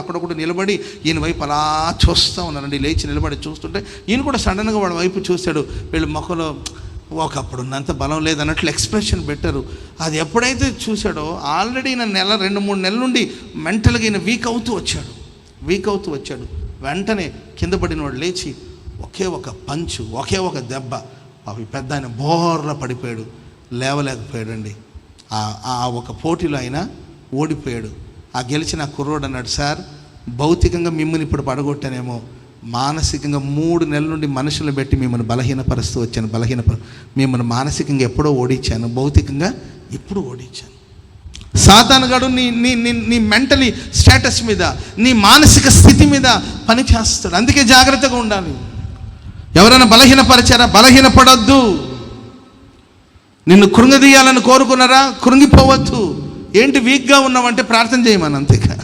అక్కడొకడు నిలబడి ఈయన వైపు అలా చూస్తూ ఉన్నారండి. లేచి నిలబడి చూస్తుంటే ఈయన కూడా సడన్గా వాడి వైపు చూశాడు. వీళ్ళు మొక్కలో ఒకప్పుడు ఉన్నంత బలం లేదన్నట్లు ఎక్స్ప్రెషన్ పెట్టారు. అది ఎప్పుడైతే చూశాడో ఆల్రెడీ ఈయన 2-3 నెలల నుండి మెంటల్గా ఈయన వీక్ అవుతూ వచ్చాడు. వెంటనే కింద పడినవాడు లేచి ఒకే ఒక పంచు, ఒకే ఒక దెబ్బ, అవి పెద్ద ఆయన బోర్లా పడిపోయాడు, లేవలేకపోయాడండి. ఆ ఒక పోటీలో ఆయన ఓడిపోయాడు. ఆ గెలిచిన కుర్రోడు అన్నాడు, సార్ భౌతికంగా మిమ్మల్ని ఇప్పుడు పడగొట్టానేమో, మానసికంగా 3 నెలల నుండి మనుషులను పెట్టి మిమ్మల్ని బలహీనపరుస్తూ వచ్చాను. మిమ్మల్ని మానసికంగా ఎప్పుడో ఓడించాను, భౌతికంగా ఇప్పుడు ఓడించాను. సాతానుగాడు నీ మెంటలీ స్టేటస్ మీద, నీ మానసిక స్థితి మీద పని చేస్తాడు. అందుకే జాగ్రత్తగా ఉండాలి. ఎవరైనా బలహీనపరిచారా? బలహీనపడొద్దు. నిన్ను కృంగదీయాలని కోరుకున్నారా? కృంగిపోవద్దు. ఏంటి వీక్గా ఉన్నావంటే ప్రార్థన చేయమని, అంతేగా.